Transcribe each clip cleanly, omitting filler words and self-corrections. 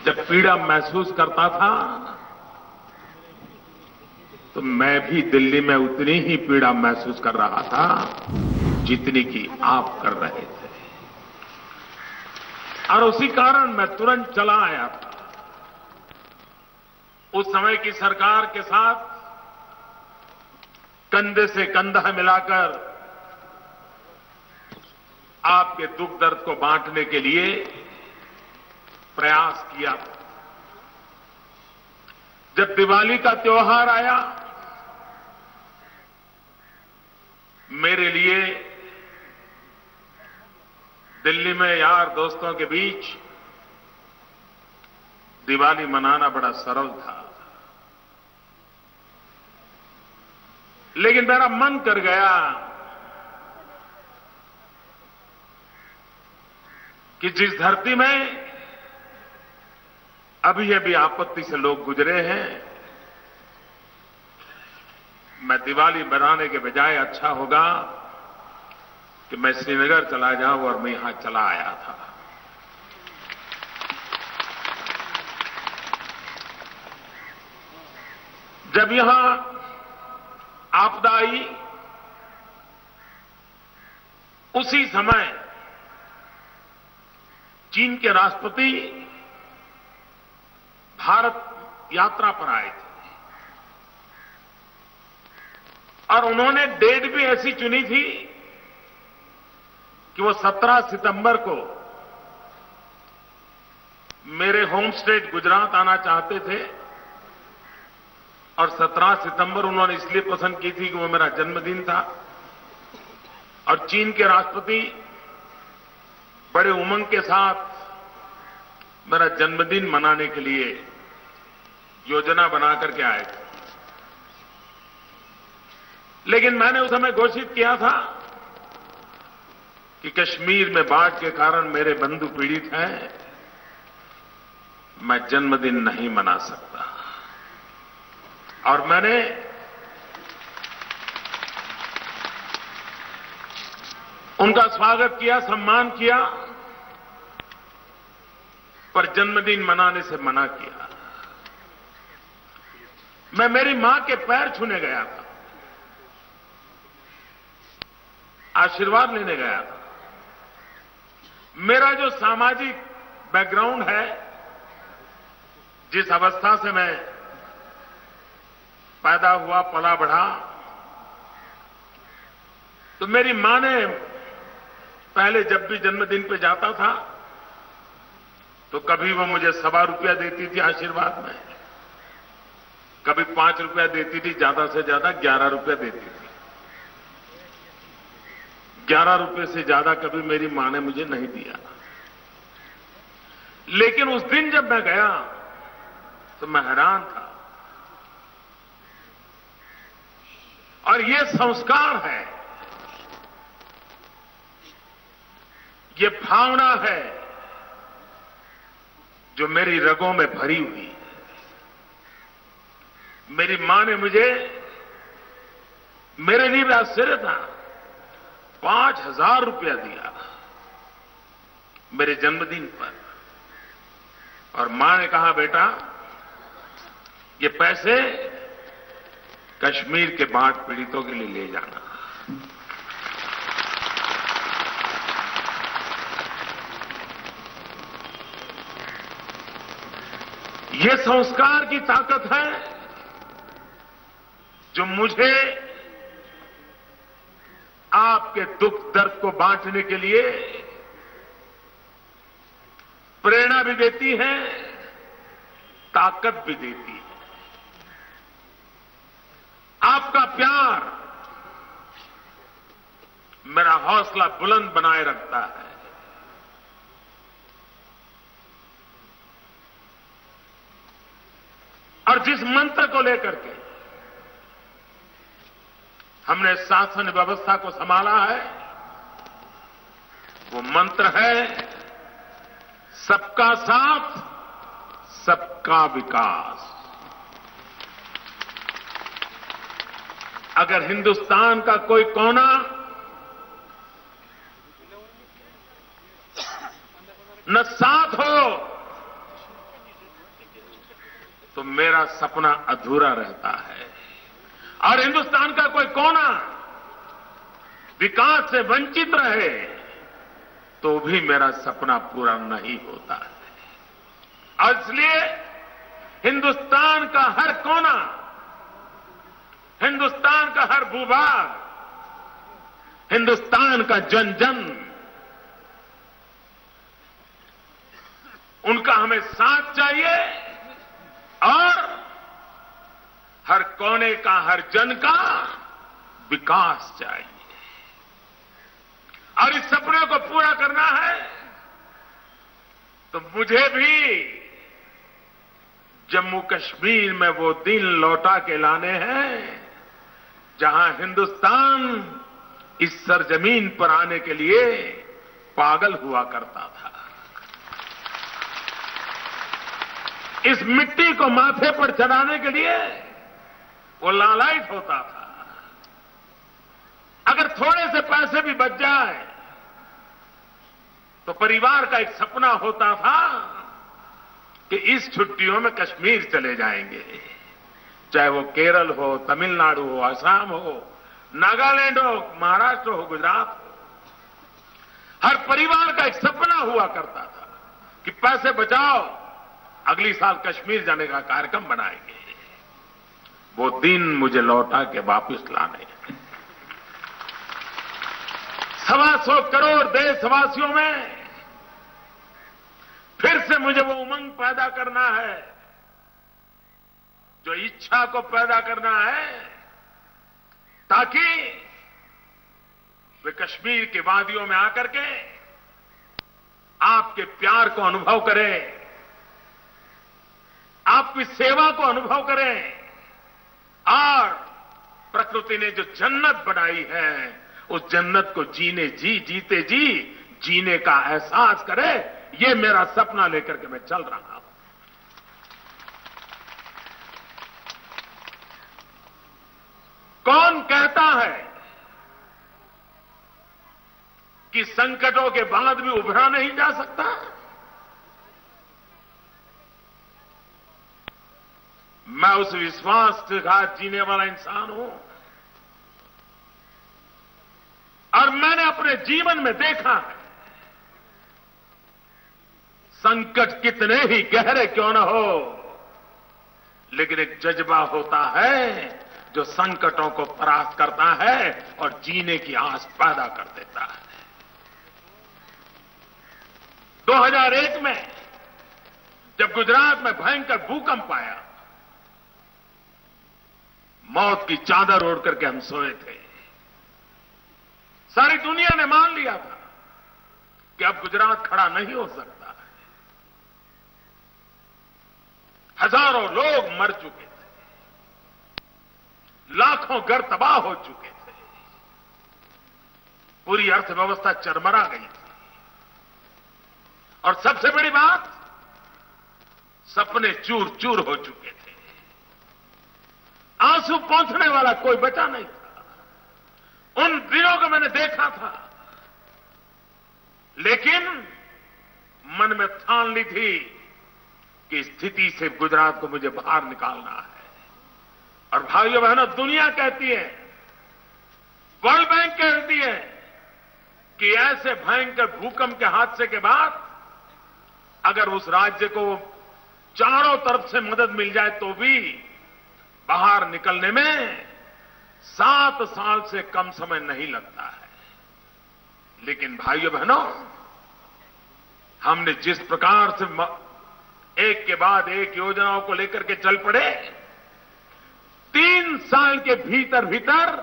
जब पीड़ा महसूस करता था तो मैं भी दिल्ली में उतनी ही पीड़ा महसूस कर रहा था जितनी कि आप कर रहे थे। और उसी कारण मैं तुरंत चला आया था। उस समय की सरकार के साथ कंधे से कंधा मिलाकर आपके दुख दर्द को बांटने के लिए प्रयास किया। जब दिवाली का त्योहार आया, मेरे लिए दिल्ली में यार दोस्तों के बीच दिवाली मनाना बड़ा सरल था। लेकिन मेरा मन कर गया कि जिस धरती में अभी अभी आपत्ति से लोग गुजरे हैं, मैं दिवाली मनाने के बजाय अच्छा होगा कि मैं श्रीनगर चला जाऊं, और मैं यहां चला आया था। जब यहां आपदा आई, उसी समय चीन के राष्ट्रपति भारत यात्रा पर आए थे और उन्होंने डेट भी ऐसी चुनी थी कि वो 17 सितंबर को मेरे होम स्टेट गुजरात आना चाहते थे। और 17 सितंबर उन्होंने इसलिए पसंद की थी कि वो मेरा जन्मदिन था और चीन के राष्ट्रपति बड़े उमंग के साथ मेरा जन्मदिन मनाने के लिए योजना बना करके आए थे। लेकिन मैंने उस समय घोषित किया था कि कश्मीर में बाढ़ के कारण मेरे बंधु पीड़ित हैं, मैं जन्मदिन नहीं मना सकता। और मैंने उनका स्वागत किया, सम्मान किया, पर जन्मदिन मनाने से मना किया। मैं मेरी मां के पैर छूने गया था, आशीर्वाद लेने गया था। मेरा जो सामाजिक बैकग्राउंड है, जिस अवस्था से मैं पैदा हुआ, पला बढ़ा, तो मेरी मां ने पहले जब भी जन्मदिन पे जाता था तो कभी वो मुझे ₹1.25 देती थी आशीर्वाद में, कभी ₹5 देती थी, ज्यादा से ज्यादा ₹11 देती थी। ₹11 से ज्यादा कभी मेरी मां ने मुझे नहीं दिया। लेकिन उस दिन जब मैं गया तो मैं हैरान था। और ये संस्कार है, ये भावना है जो मेरी रगों में भरी हुई है। मेरी मां ने मुझे, मेरे लिए भी आश्चर्य था, ₹5000 दिया मेरे जन्मदिन पर। और मां ने कहा, बेटा ये पैसे कश्मीर के बाढ़ पीड़ितों के लिए ले जाना। ये संस्कार की ताकत है जो मुझे आपके दुख दर्द को बांटने के लिए प्रेरणा भी देती है, ताकत भी देती है। आपका प्यार मेरा हौसला बुलंद बनाए रखता है। और जिस मंत्र को लेकर के हमने शासन व्यवस्था को संभाला है, वो मंत्र है सबका साथ, सबका विकास। अगर हिंदुस्तान का कोई कोना न साथ हो तो मेरा सपना अधूरा रहता है। और हिंदुस्तान का कोई कोना विकास से वंचित रहे तो भी मेरा सपना पूरा नहीं होता है। और इसलिए हिंदुस्तान का हर कोना, हिंदुस्तान का हर भूभाग, हिंदुस्तान का जन जन, उनका हमें साथ चाहिए और हर कोने का, हर जन का विकास चाहिए। और इस सपने को पूरा करना है तो मुझे भी जम्मू कश्मीर में वो दिन लौटा के लाने हैं जहां हिंदुस्तान इस सरजमीन पर आने के लिए पागल हुआ करता था। इस मिट्टी को माथे पर चढ़ाने के लिए वो लालायित होता था। अगर थोड़े से पैसे भी बच जाए तो परिवार का एक सपना होता था कि इस छुट्टियों में कश्मीर चले जाएंगे, चाहे वो केरल हो, तमिलनाडु हो, असम हो, नागालैंड हो, महाराष्ट्र हो, गुजरात हो। हर परिवार का एक सपना हुआ करता था कि पैसे बचाओ, अगली साल कश्मीर जाने का कार्यक्रम बनाएंगे। वो दिन मुझे लौटा के वापस लाने हैं। 125 करोड़ देशवासियों में फिर से मुझे वो उमंग पैदा करना है, जो इच्छा को पैदा करना है, ताकि वे कश्मीर की वादियों में आकर के आपके प्यार को अनुभव करें, आपकी सेवा को अनुभव करें और प्रकृति ने जो जन्नत बनाई है उस जन्नत को जीते जी जीने का एहसास करे। ये मेरा सपना लेकर के मैं चल रहा हूं। कौन कहता है कि संकटों के बाद भी उभरा नहीं जा सकता? मैं उस विश्वास के साथ जीने वाला इंसान हूं और मैंने अपने जीवन में देखा है, संकट कितने ही गहरे क्यों न हो, लेकिन एक जज्बा होता है जो संकटों को परास्त करता है और जीने की आस पैदा कर देता है। 2001 में जब गुजरात में भयंकर भूकंप आया, मौत की चादर ओढ़ करके हम सोए थे। सारी दुनिया ने मान लिया था कि अब गुजरात खड़ा नहीं हो सकता। हजारों लोग मर चुके थे, लाखों घर तबाह हो चुके थे, पूरी अर्थव्यवस्था चरमरा गई थी और सबसे बड़ी बात, सपने चूर चूर हो चुके थे। आंसू पोंछने वाला कोई बचा नहीं था। उन दिनों को मैंने देखा था, लेकिन मन में ठान ली थी कि स्थिति से गुजरात को मुझे बाहर निकालना है। और भाइयों बहनों, दुनिया कहती है, वर्ल्ड बैंक कहती है कि ऐसे भयंकर भूकंप के हादसे के बाद अगर उस राज्य को चारों तरफ से मदद मिल जाए तो भी बाहर निकलने में 7 साल से कम समय नहीं लगता है। लेकिन भाइयों बहनों, हमने जिस प्रकार से एक के बाद एक योजनाओं को लेकर के चल पड़े, 3 साल के भीतर भीतर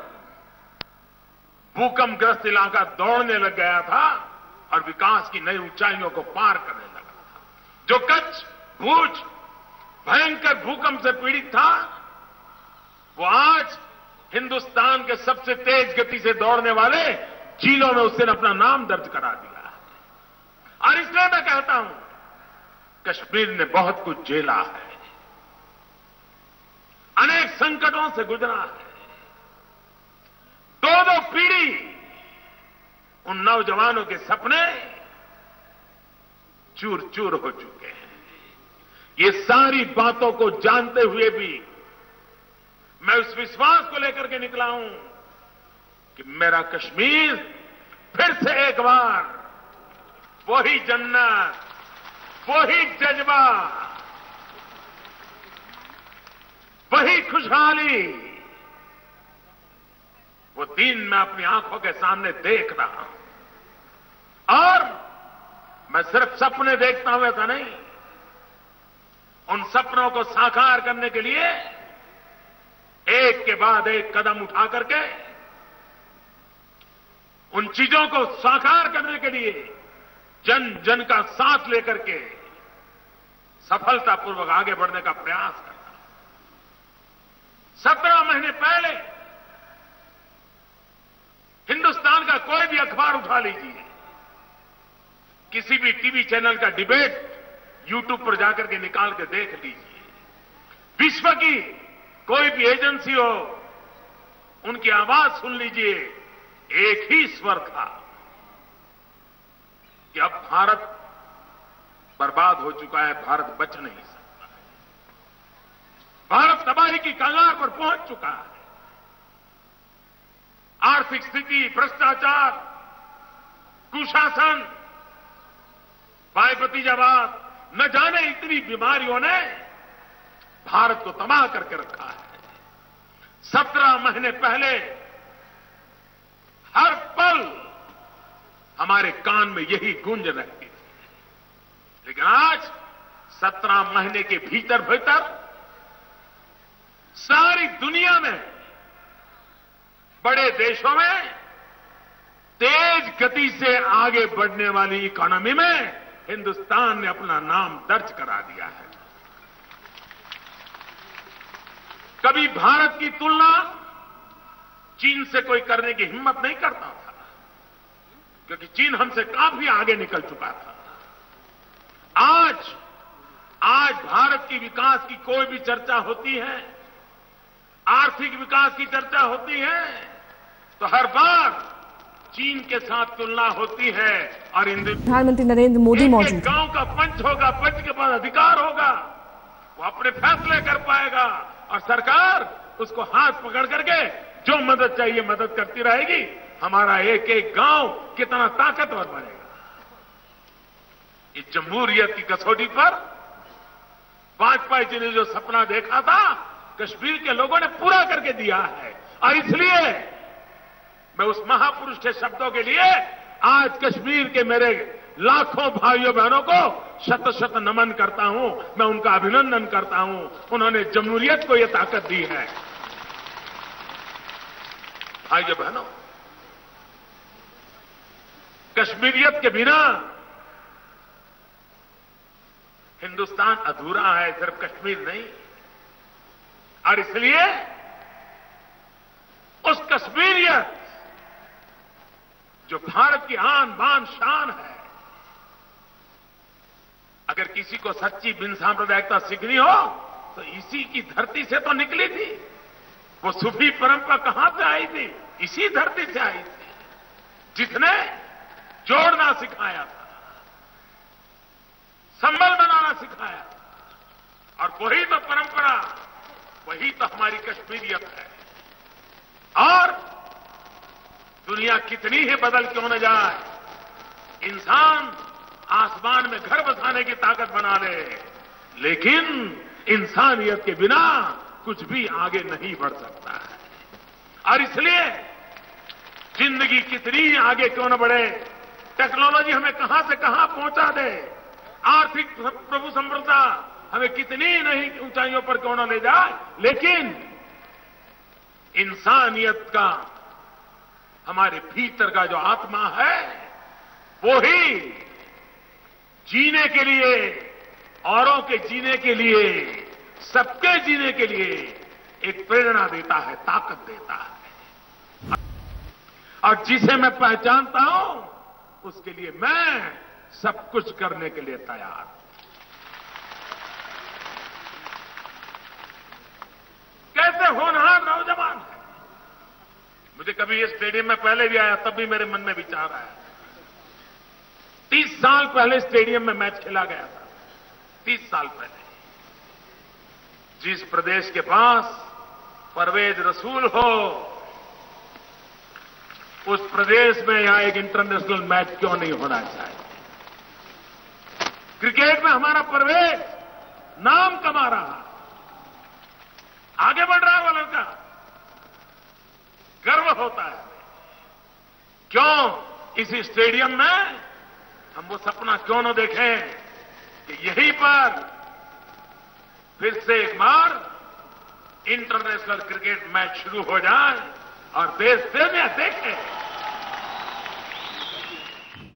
भूकंपग्रस्त इलाका दौड़ने लग गया था और विकास की नई ऊंचाइयों को पार करने लगा था। जो कच्छ, भूज भयंकर भूकंप से पीड़ित था, वो आज हिंदुस्तान के सबसे तेज गति से दौड़ने वाले जिलों में उसने अपना नाम दर्ज करा दिया। और इसलिए मैं कहता हूं, कश्मीर ने बहुत कुछ झेला है, अनेक संकटों से गुजरा है। 2 पीढ़ी उन नौजवानों के सपने चूर चूर हो चुके हैं। ये सारी बातों को जानते हुए भी मैं उस विश्वास को लेकर के निकला हूं कि मेरा कश्मीर फिर से एक बार वही जन्नत, वही जज्बा, वही खुशहाली, वो दिन मैं अपनी आंखों के सामने देख रहा हूं। और मैं सिर्फ सपने देखता हूं ऐसा नहीं, उन सपनों को साकार करने के लिए एक के बाद एक कदम उठा करके, उन चीजों को साकार करने के लिए जन जन का साथ लेकर के सफलतापूर्वक आगे बढ़ने का प्रयास करना। 17 महीने पहले हिंदुस्तान का कोई भी अखबार उठा लीजिए, किसी भी टीवी चैनल का डिबेट यूट्यूब पर जाकर के निकाल के देख लीजिए, विश्व की कोई भी एजेंसी हो, उनकी आवाज सुन लीजिए, एक ही स्वर था कि अब भारत बर्बाद हो चुका है, भारत बच नहीं सकता है, भारत तबाही की कगार पर पहुंच चुका है। आर्थिक स्थिति, भ्रष्टाचार, कुशासन, भाई भतीजावाद, न जाने इतनी बीमारियों ने भारत को तबाह करके रखा है। 17 महीने पहले हर पल हमारे कान में यही गूंज रहती थी, लेकिन आज 17 महीने के भीतर भीतर सारी दुनिया में, बड़े देशों में तेज गति से आगे बढ़ने वाली इकोनॉमी में हिंदुस्तान ने अपना नाम दर्ज करा दिया है। कभी भारत की तुलना चीन से कोई करने की हिम्मत नहीं करता था, क्योंकि चीन हमसे काफी आगे निकल चुका था। आज भारत की विकास की कोई भी चर्चा होती है, आर्थिक विकास की चर्चा होती है, तो हर बार चीन के साथ तुलना होती है। और प्रधानमंत्री नरेंद्र मोदी मौजूद, गांव का पंच होगा, पंच के पास अधिकार होगा, वो अपने फैसले कर पाएगा और सरकार उसको हाथ पकड़ करके जो मदद चाहिए मदद करती रहेगी। हमारा एक एक गांव कितना ताकतवर बनेगा। इस जमहूरियत की कसौटी पर वाजपेयी जी ने जो सपना देखा था, कश्मीर के लोगों ने पूरा करके दिया है। और इसलिए मैं उस महापुरुष के शब्दों के लिए आज कश्मीर के मेरे लाखों भाइयों बहनों को शत शत नमन करता हूं, मैं उनका अभिनंदन करता हूं। उन्होंने जमहूरियत को यह ताकत दी है। भाइयों बहनों, कश्मीरियत के बिना हिंदुस्तान अधूरा है, सिर्फ कश्मीर नहीं। और इसलिए उस कश्मीरियत जो भारत की आन बान शान है, अगर किसी को सच्ची बिन सांप्रदायिकता सीखनी हो तो इसी की धरती से तो निकली थी। वो सूफी परंपरा कहां से आई थी? इसी धरती से आई थी, जिसने जोड़ना सिखाया था, संबल बनाना सिखाया था। और वही तो परंपरा, वही तो हमारी कश्मीरियत है। और दुनिया कितनी ही बदल क्यों न जाए, इंसान आसमान में घर बसाने की ताकत बना ले, लेकिन इंसानियत के बिना कुछ भी आगे नहीं बढ़ सकता है। और इसलिए जिंदगी कितनी आगे क्यों न बढ़े, टेक्नोलॉजी हमें कहां से कहां पहुंचा दे, आर्थिक प्रभु संप्रभुता हमें कितनी नहीं ऊंचाइयों पर क्यों न ले जाए, लेकिन इंसानियत का, हमारे भीतर का जो आत्मा है, वो ही जीने के लिए, औरों के जीने के लिए, सबके जीने के लिए एक प्रेरणा देता है, ताकत देता है। और जिसे मैं पहचानता हूं, उसके लिए मैं सब कुछ करने के लिए तैयार हूं। कैसे होनहार नौजवान है। मुझे कभी ये स्टेडियम में पहले भी आया, तब भी मेरे मन में विचार आया। 30 साल पहले स्टेडियम में मैच खेला गया था, 30 साल पहले। जिस प्रदेश के पास परवेज रसूल हो, उस प्रदेश में यहां एक इंटरनेशनल मैच क्यों नहीं होना चाहिए। क्रिकेट में हमारा परवेज नाम कमा रहा, आगे बढ़ रहा है वो लड़का, गर्व होता है। क्यों इसी स्टेडियम में हम वो सपना क्यों न देखें कि यहीं पर फिर से एक बार इंटरनेशनल क्रिकेट मैच शुरू हो जाए और देश से देखें